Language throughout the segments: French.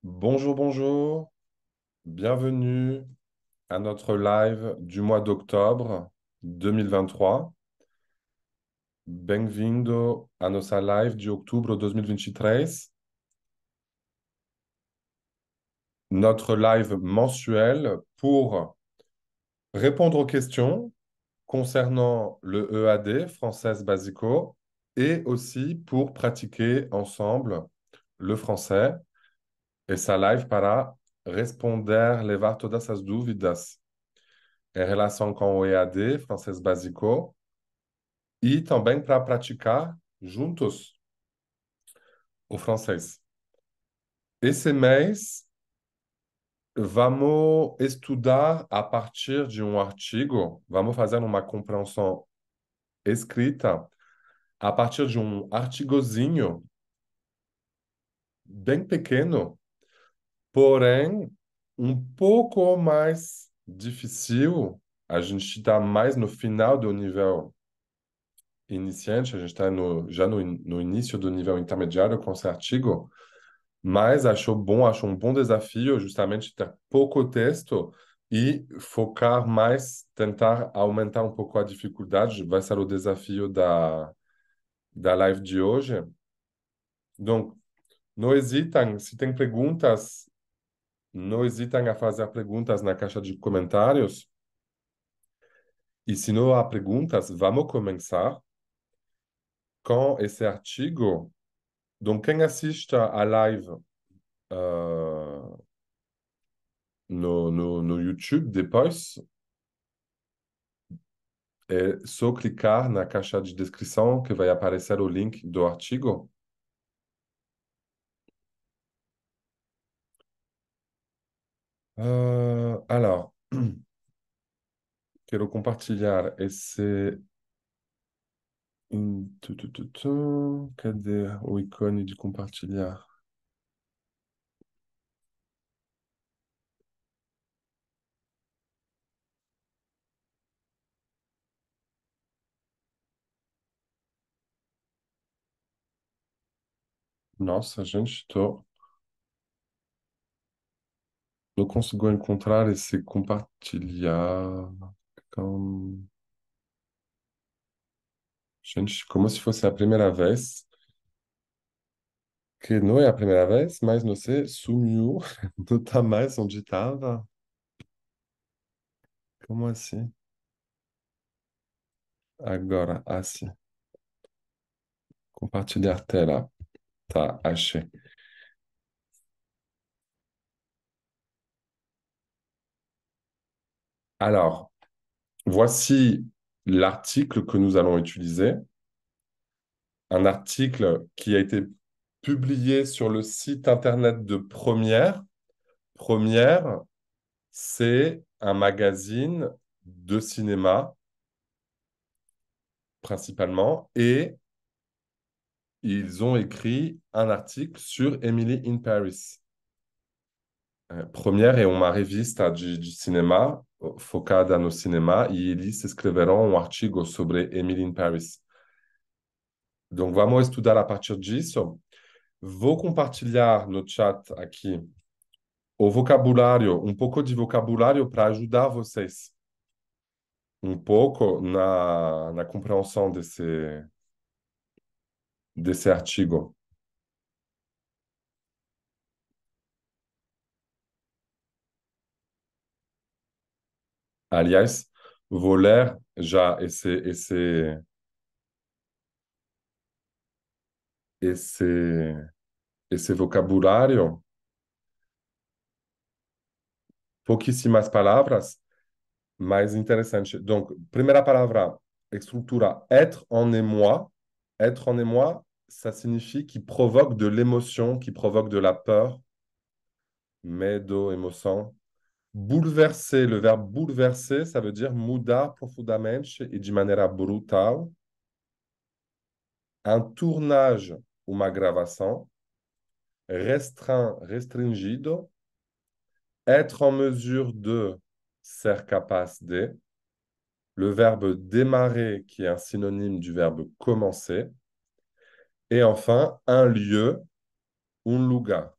Bonjour, bonjour. Bienvenue à notre live du mois d'octobre 2023. Bem-vindo à nossa live de outubro 2023. Notre live mensuel pour répondre aux questions concernant le EAD, Française Basico, et aussi pour pratiquer ensemble le français. Essa live para responder, levar todas as dúvidas em relação com o EAD, Francês Básico, e também para praticar juntos o francês. Esse mês, vamos estudar a partir de um artigo, vamos fazer uma compreensão escrita a partir de um artigozinho bem pequeno, porém um pouco mais difícil. A gente está mais no final do nível iniciante, a gente está já no início do nível intermediário com esse artigo, mas achou um bom desafio justamente ter pouco texto e focar mais, tentar aumentar um pouco a dificuldade, vai ser o desafio da live de hoje. Donc, não hesitem, se tem perguntas, não hesitem a fazer perguntas na caixa de comentários. E se não há perguntas, vamos começar com esse artigo. Donc, quem assiste a live no YouTube depois, é só clicar na caixa de descrição que vai aparecer o link do artigo. Alors, quero compartilhar esse. Cadê o ícone de compartilhar? Nossa, gente, não consigo encontrar esse compartilhar. Então, gente, como se fosse a primeira vez. Que não é a primeira vez, mas você sumiu, não tá mais onde estava. Como assim? Agora, assim, compartilhar tela. Tá, achei. Alors, voici l'article que nous allons utiliser. Un article qui a été publié sur le site internet de Première. Première, c'est un magazine de cinéma, principalement, et ils ont écrit un article sur Emily in Paris. Première é uma revista de cinema focada no cinema e eles escreveram um artigo sobre Emily in Paris. Donc, vamos estudar a partir disso. Vou compartilhar no chat aqui o vocabulário, um pouco de vocabulário para ajudar vocês um pouco na compreensão desse artigo. Aliás, vou ler já esse, esse vocabulário, pouquíssimas palavras, mais interessante. Donc, primeira palavra, estrutura être en émoi. Être en émoi, ça signifie qui provoque de l'émotion, qui provoque de la peur, medo, émotion. Bouleverser, le verbe bouleverser, ça veut dire mudar profundamente e de maneira brutal. Un tournage, uma gravação. Restreint, restringido. Être en mesure de, ser capaz de. Le verbe démarrer, qui est un synonyme du verbe commencer. Et enfin, un lieu, un lugar.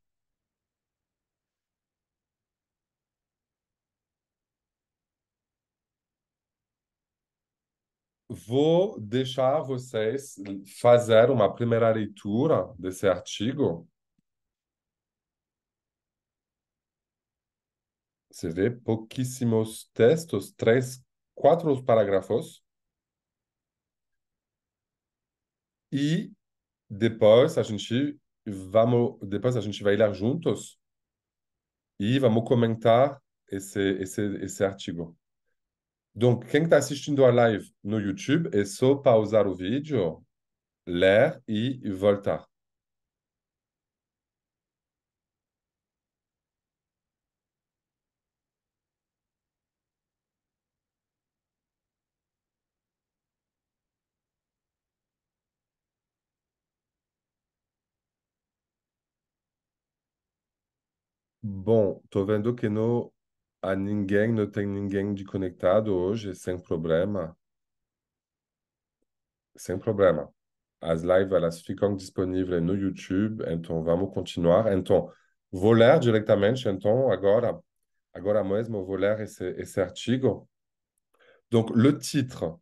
vou deixar vocês fazer uma primeira leitura desse artigo. Você vê pouquíssimos textos, três, quatro parágrafos, e depois a gente vai ler juntos e vamos comentar esse artigo. Donc, quem está assistindo a live no YouTube é só pausar o vídeo, ler e voltar. Bom, tô vendo que não tem ninguém de conectado hoje, sem problema. Sem problema. As lives, elas ficam disponíveis no YouTube, então vamos continuar. Então, vou ler diretamente, então, agora mesmo, eu vou ler esse artigo. Donc, le titre,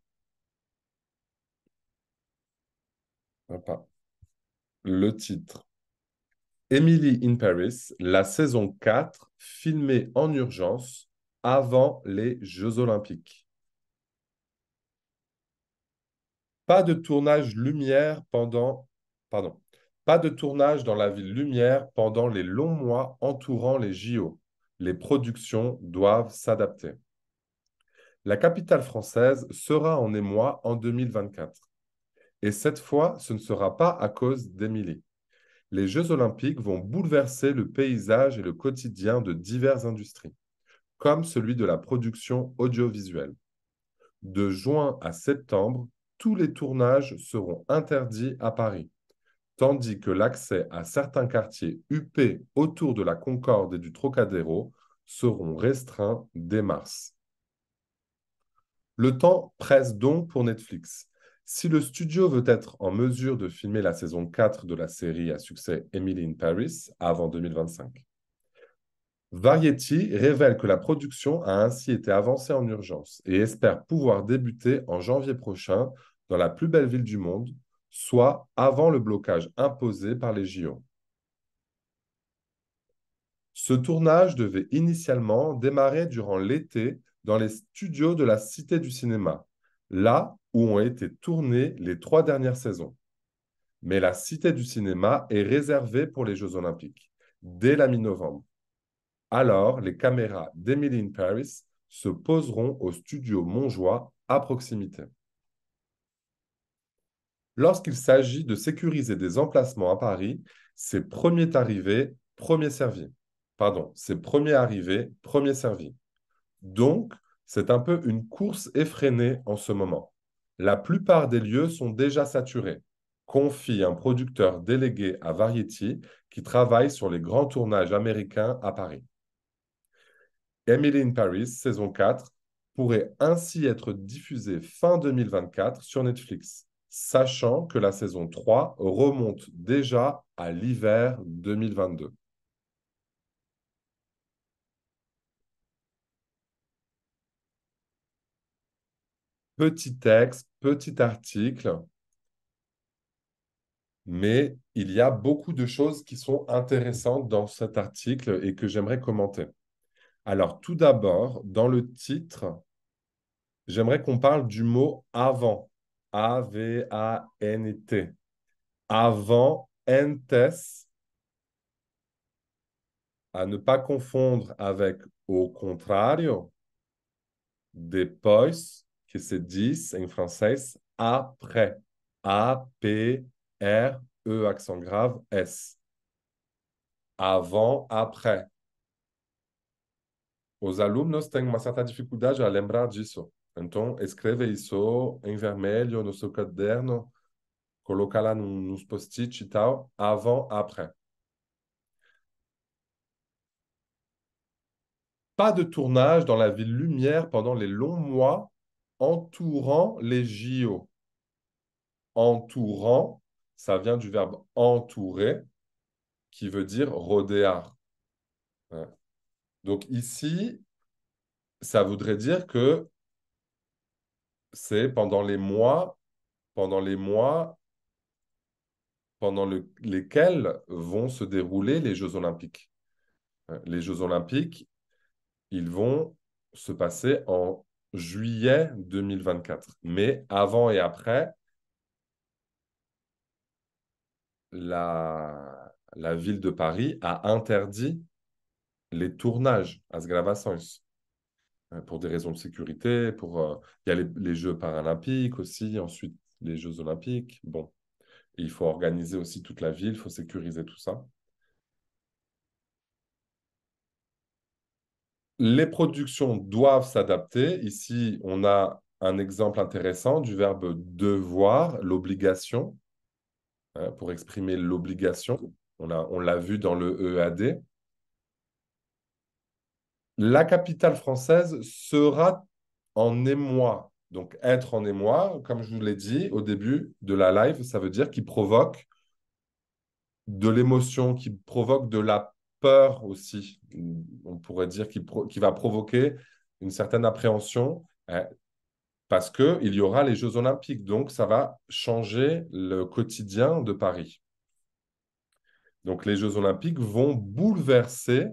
opa, le titre, Emily in Paris, la saison 4, filmée en urgence avant les Jeux Olympiques. Pas de tournage lumière pendant, pardon, pas de tournage dans la ville lumière pendant les longs mois entourant les JO. Les productions doivent s'adapter. La capitale française sera en émoi en 2024. Et cette fois, ce ne sera pas à cause d'Émilie. Les Jeux olympiques vont bouleverser le paysage et le quotidien de diverses industries, comme celui de la production audiovisuelle. De juin à septembre, tous les tournages seront interdits à Paris, tandis que l'accès à certains quartiers huppés autour de la Concorde et du Trocadéro seront restreints dès mars. Le temps presse donc pour Netflix. Si le studio veut être en mesure de filmer la saison 4 de la série à succès Emily in Paris avant 2025. Variety révèle que la production a ainsi été avancée en urgence et espère pouvoir débuter en janvier prochain dans la plus belle ville du monde, soit avant le blocage imposé par les JO. Ce tournage devait initialement démarrer durant l'été dans les studios de la Cité du cinéma, là où ont été tournées les 3 dernières saisons. Mais la Cité du cinéma est réservée pour les Jeux olympiques, dès la mi-novembre. Alors, les caméras d'Emily in Paris se poseront au studio Montjoie à proximité. Lorsqu'il s'agit de sécuriser des emplacements à Paris, c'est premier arrivé, premier servi. Pardon, c'est premier arrivé, premier servi. Donc, c'est un peu une course effrénée en ce moment. La plupart des lieux sont déjà saturés, confie un producteur délégué à Variety qui travaille sur les grands tournages américains à Paris. Emily in Paris, saison 4, pourrait ainsi être diffusée fin 2024 sur Netflix, sachant que la saison 3 remonte déjà à l'hiver 2022. Petit texte, petit article, mais il y a beaucoup de choses qui sont intéressantes dans cet article et que j'aimerais commenter. Alors, tout d'abord, dans le titre, j'aimerais qu'on parle du mot avant. A-V-A-N-T. Avant, entes, à ne pas confondre avec au contrario, depois, que se diz en français après. A-P-R-E, accent grave, S. Avant, après. Os alunos têm uma certa dificuldade a lembrar disso. Então, escreve isso em vermelho no seu caderno, coloca lá nos post-it e tal, avant, après. Pas de tournage dans la ville lumière pendant les longs mois entourant les JO. Entourant, ça vient du verbe entourer, qui veut dire rodéar. Ouais. Donc ici, ça voudrait dire que C'est pendant les mois lesquels vont se dérouler les Jeux Olympiques. Les Jeux Olympiques, ils vont se passer en juillet 2024. Mais avant et après, la ville de Paris a interdit les tournages às gravações pour des raisons de sécurité. Il y a les Jeux paralympiques aussi, ensuite les Jeux olympiques. Bon, et il faut organiser aussi toute la ville, il faut sécuriser tout ça. Les productions doivent s'adapter. Ici, on a un exemple intéressant du verbe devoir, l'obligation, pour exprimer l'obligation. On l'a vu dans le EAD. La capitale française sera en émoi. Donc, être en émoi, comme je vous l'ai dit au début de la live, ça veut dire qu'il provoque de l'émotion, qui provoque de la peur aussi. On pourrait dire qu'il va provoquer une certaine appréhension parce qu'il y aura les Jeux Olympiques. Donc, ça va changer le quotidien de Paris. Donc, les Jeux Olympiques vont bouleverser,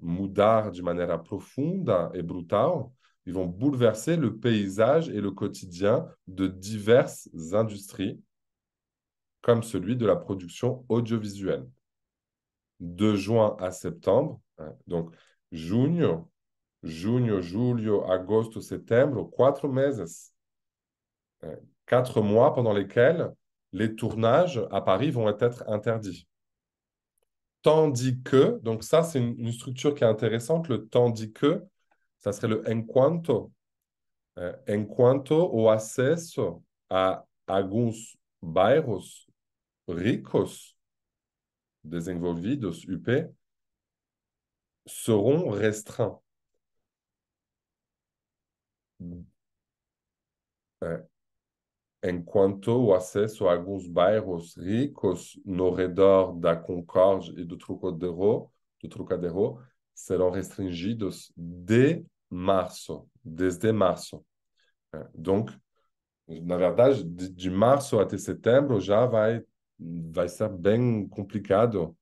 mudar de maneira profunda et brutale, ils vont bouleverser le paysage et le quotidien de diverses industries, comme celui de la production audiovisuelle. De juin à septembre, donc junho, julho, agosto, setembro, 4 meses. 4 mois pendant lesquels les tournages à Paris vont être interdits. Tandis que, donc ça c'est une structure qui est intéressante, le tandis que, ça serait le enquanto. Enquanto o acesso a alguns bairros ricos, desenvolvidos, UP, seront restreints. Enquanto o acesso a alguns bairros ricos no redor da Concorde e do Trocadero serão restringidos desde março. Donc, na verdade, de março até setembro já vai ser bem complicado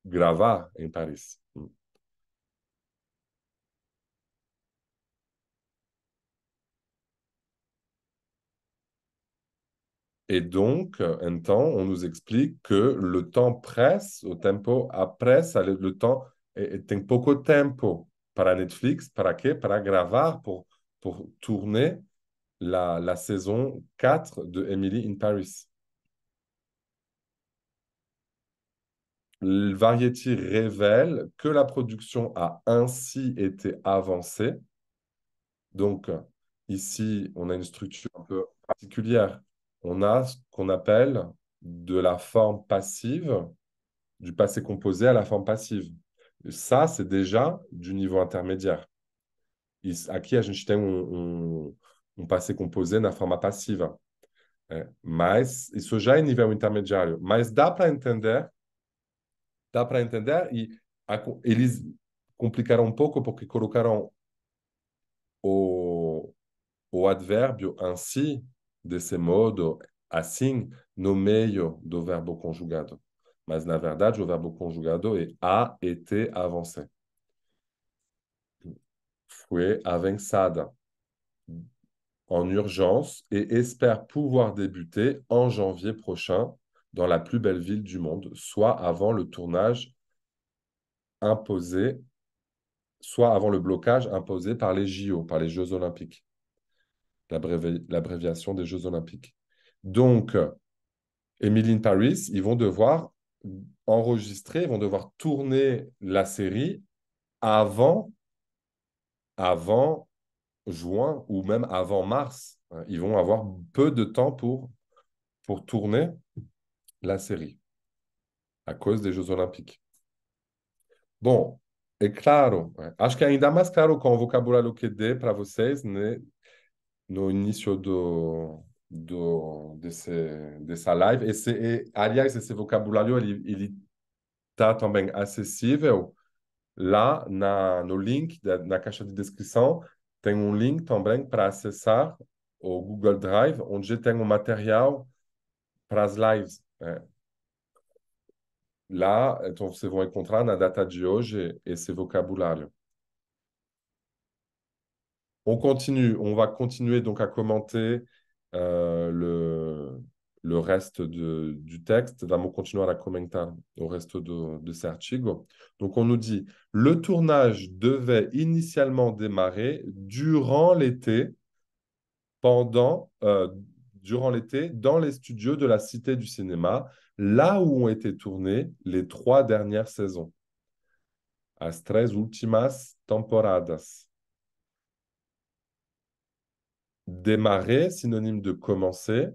gravar em Paris. Et donc, então, on nous explique que le temps presse, o tempo apressa, le temps, tem pouco tempo para Netflix, para quê? Para gravar, pour tourner la saison 4 de Emily in Paris. Le Variety révèle que la production a ainsi été avancée. Donc, ici, on a une structure un peu particulière. On a ce qu'on appelle de la forme passive, du passé composé à la forme passive. Ça, c'est déjà du niveau intermédiaire. Aqui a gente tem um passé composé na forma passiva. Mas isso já é nível intermediário. Mas dá para entender eles complicaram um pouco porque colocaram o, o advérbio ainsi, desse modo, assim, no meio do verbo conjugado. Mas, na verdade, o verbo conjugado é a été avancé. Foi avançada en urgence et espère pouvoir débuter en janvier prochain dans la plus belle ville du monde, soit avant le tournage imposé, soit avant le blocage imposé par les JO, par les Jeux olympiques, l'abréviation des Jeux olympiques. Donc, Emily in Paris, ils vont devoir enregistrer, ils vont devoir tourner la série avant, avant juin ou même avant mars. Ils vont avoir peu de temps pour tourner la série à cause des Jeux Olympiques. Bom, é claro, acho que é ainda mais claro com o vocabulário que dei para vocês, né, no início dessa live. Aliás, esse vocabulário ele está também acessível Lá no link na caixa de descrição tem um link também para acessar o Google Drive, onde tem o material para as lives. Lá, então, vocês vão encontrar na data de hoje esse vocabulário. On continue, on va continuer donc à commenter le reste du texte. Vamos continuar a comentar o resto de esse artigo. Donc on nous dit, le tournage devait initialement démarrer pendant, durant l'été, dans les studios de la Cité du Cinéma, là où ont été tournées les 3 dernières saisons. As 3 últimas temporadas. Démarrer, synonyme de commencer.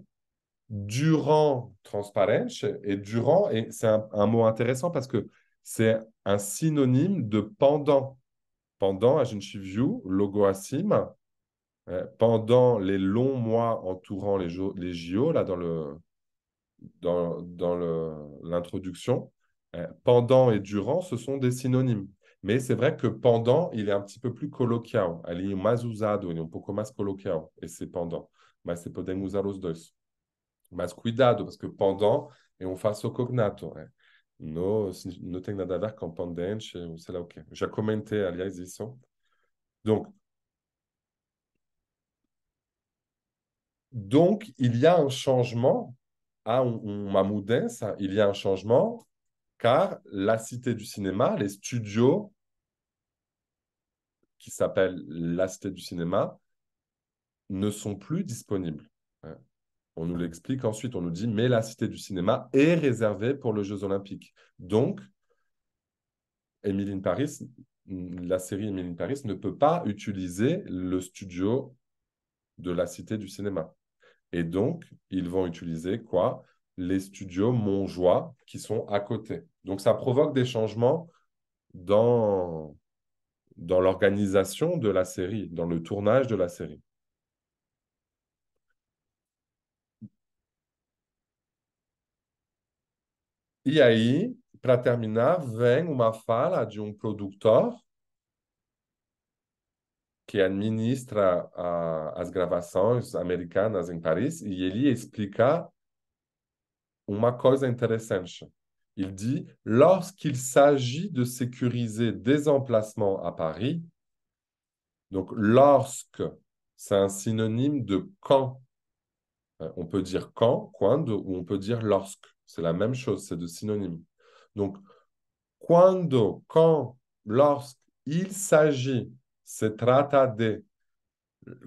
Durant, transparente. Et durant, et c'est un mot intéressant parce que c'est un synonyme de pendant. Pendant, a gente viu, logo acima, pendant les longs mois entourant les JO, là, dans l'introduction, pendant et durant, ce sont des synonymes. Mais c'est vrai que pendant, il est un petit peu plus coloquial. Ele é mais usado, ele é pouco mais coloquial, esse pendant. Mas você podem usar os dois. Mas cuidado, parce que pendant é falso cognato. Não tem nada a ver com pendente, ou sei lá o quê. Já comentei, aliás, isso. Donc, il y a un changement, uma mudança, il y a un changement, car la Cité du Cinéma, les studios qui s'appellent la Cité du Cinéma, ne sont plus disponibles. On nous l'explique ensuite, on nous dit, mais la Cité du Cinéma est réservée pour les Jeux Olympiques. Donc, Emily in Paris, la série Emily in Paris ne peut pas utiliser le studio de la Cité du Cinéma. Et donc, ils vont utiliser quoi? Les studios Montjoie qui sont à côté. Donc, ça provoque des changements dans l'organisation de la série, dans le tournage de la série. E aí, para terminar, vem uma fala de um produtor que administra as gravações americanas em Paris e ele explica uma coisa interessante. Il dit, lorsqu'il s'agit de sécuriser des emplacements à Paris, donc lorsque, c'est un synonyme de quand. On peut dire quando, ou on peut dire lorsque. C'est la même chose, c'est de synonymes. Donc, quando, quand, lorsque, il s'agit, se trata de,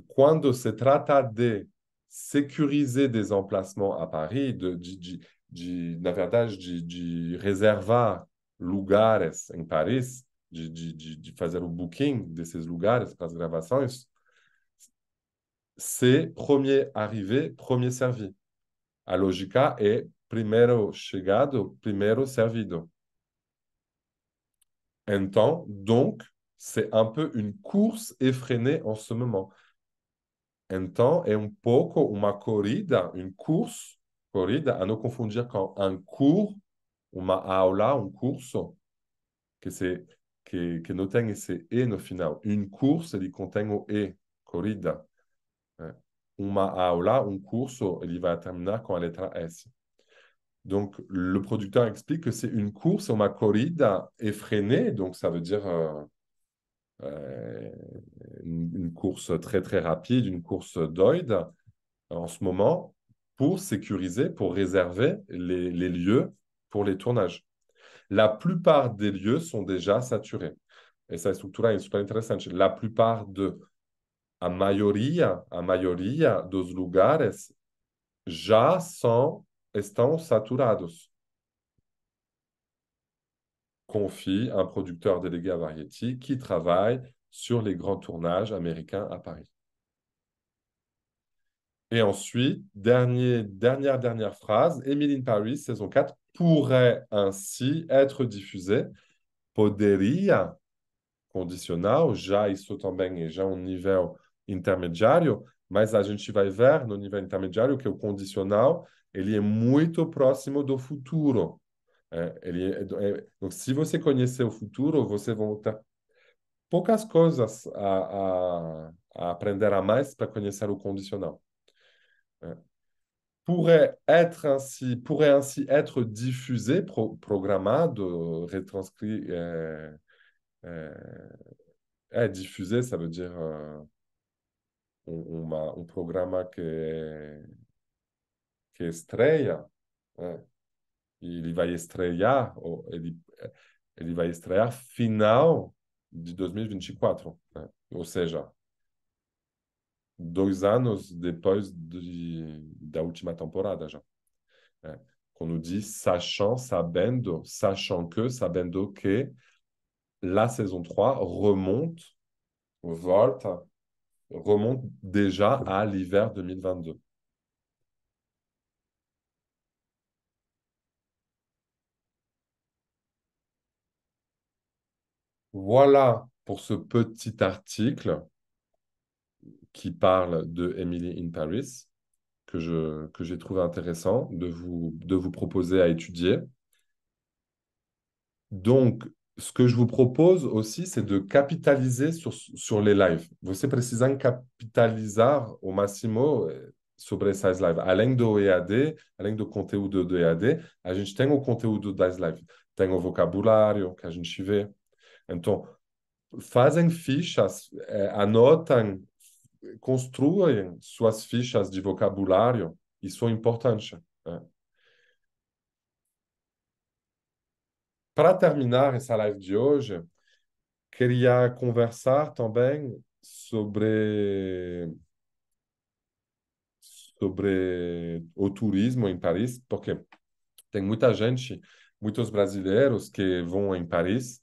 quando se trata de sécuriser des emplacements à Paris, na verdade, de reservar lugares em Paris, de fazer o booking desses lugares para as gravações, c'est premier arrivé, premier servi. A lógica é primeiro chegado, primeiro servido. Então, donc, c'est un peu une course effrénée en ce moment. Então, é pouco uma corrida, une course, corrida, a não confundir com un cours, uma aula, um curso, que não tem esse E no final. Une course, ele contém o E, corrida. Uma aula, um curso, ele vai terminar com a letra S. Donc, le producteur explique que c'est une course, uma corrida effrénée, donc ça veut dire une course très très rapide, une course doide en ce moment pour sécuriser, pour réserver les lieux pour les tournages. La plupart des lieux sont déjà saturés. Essa estrutura é super interessante. La plupart a maioria dos lugares já estão saturados. Confie un producteur délégué à Variety qui travaille sur les grands tournages américains à Paris. Et ensuite, dernière phrase, Emily in Paris, saison 4, pourrait ainsi être diffusée. Poderia, condicional, já isso também é já um nível intermediário, mas a gente vai ver no nível intermediário que o condicional ele é muito próximo do futuro. Donc, se você conhecer o futuro, você vai ter poucas coisas a aprender a mais para conhecer o condicional. Né? Pourrait ainsi être diffusé, programmado, retranscrit. Diffusé, ça veut dire um programa que estreia, né? E ele vai estrear, ele vai estrear final de 2024, né? Ou seja, 2 anos depois da última temporada já. Né? Quando diz sabendo que la saison 3 volta, remonte déjà à l'hiver 2022. Voilà pour ce petit article qui parle de Emily in Paris, que j'ai trouvé intéressant de vous proposer à étudier. Donc, ce que je vous propose aussi, c'est de capitaliser sur les lives. Você precisa capitalizar o máximo sobre essas lives. Além do EAD, além do conteúdo do EAD, a gente tem o conteúdo das lives. Tem o vocabulário que a gente vê. Então, fazem fichas, anotam, construem suas fichas de vocabulário. Isso é importante. Né? Para terminar essa live de hoje, queria conversar também sobre o turismo em Paris, porque tem muita gente, muitos brasileiros que vão em Paris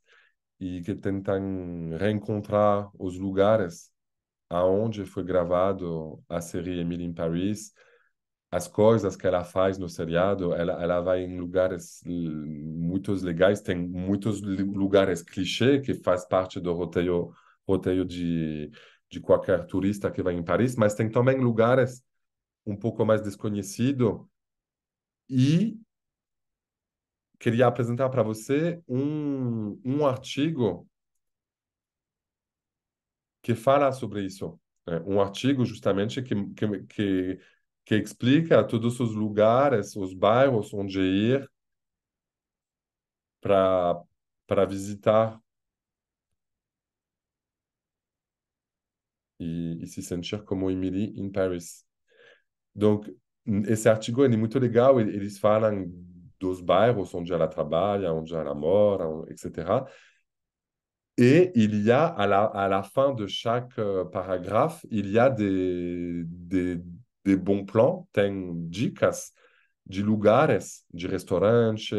e que tentam reencontrar os lugares aonde foi gravado a série Emily in Paris, as coisas que ela faz no seriado, ela vai em lugares muito legais, tem muitos lugares clichê que faz parte do roteiro de qualquer turista que vai em Paris, mas tem também lugares um pouco mais desconhecidos e queria apresentar para você um artigo que fala sobre isso. Um artigo justamente que explica todos os lugares, os bairros onde ir para visitar e se sentir como Emily in Paris. Donc, esse artigo é muito legal. Eles falam dos bairros onde ela trabalha, onde ela mora, etc. Et il y a, à la fin de chaque paragraphe, il y a des bons plans, tem dicas de lugares, de restaurantes,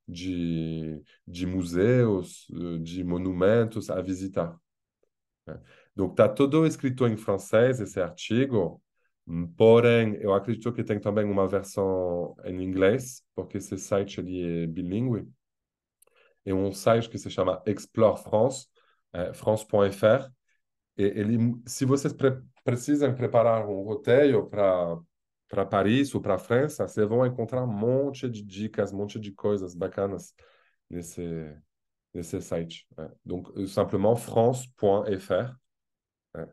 de museus, de monumentos a visitar. Né? Donc, está todo escrito em francês, esse artigo, porém, eu acredito que tem também uma versão em inglês, porque esse site ele é bilíngue. É um site que se chama Explore France, france.fr. E se vocês precisam preparar um roteiro para Paris ou para França, vocês vão encontrar um monte de dicas, um monte de coisas bacanas nesse, nesse site. Né? Donc, simplement france.fr. Né?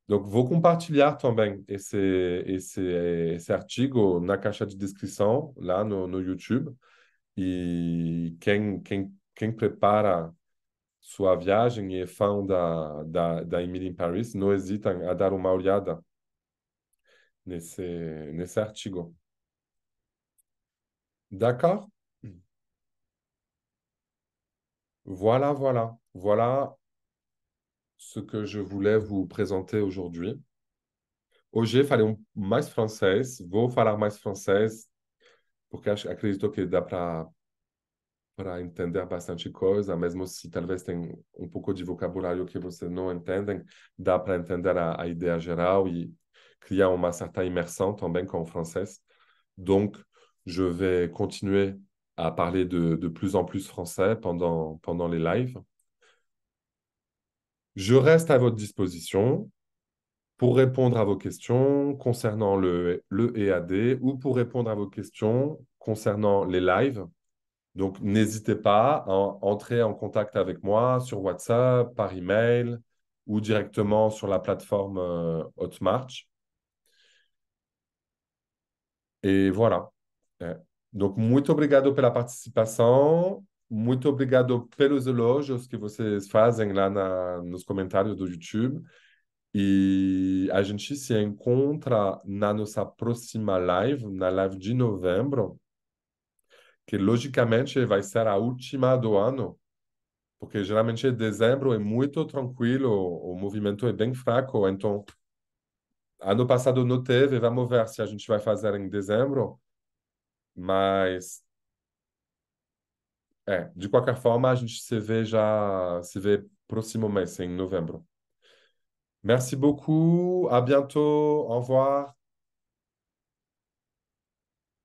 Donc, vou compartilhar também esse artigo na caixa de descrição, lá no YouTube. E quem prepara sua viagem e é fã da Emily in Paris, não hesitem a dar uma olhada nesse artigo. D'accord? Voilà, voilà. Voilà ce que je voulais vous présenter aujourd'hui. Hoje falei mais francês, vou falar mais francês, porque acredito que dá para entender bastante coisa, mesmo se talvez tem um pouco de vocabulário que você não entendem, dá para entender a ideia geral e criar uma certa imersão também com o francês. Donc, je vais continuer à parler de plus en plus français pendant les lives. Je reste à votre disposition pour répondre à vos questions concernant le EAD ou pour répondre à vos questions concernant les lives. Donc, n'hésitez pas à entrer en contact avec moi sur WhatsApp, par email ou directement sur la plateforme Hotmart. E voilà. É. Donc, muito obrigado pela participação. Muito obrigado pelos elogios que vocês fazem lá nos comentários do YouTube. E a gente se encontra na nossa próxima live, na live de novembro, que logicamente vai ser a última do ano, porque geralmente dezembro é muito tranquilo, o movimento é bem fraco. Então, ano passado não teve, vamos ver se a gente vai fazer em dezembro. Mas de qualquer forma, a gente se vê próximo mês, em novembro. Merci beaucoup, à bientôt, au revoir.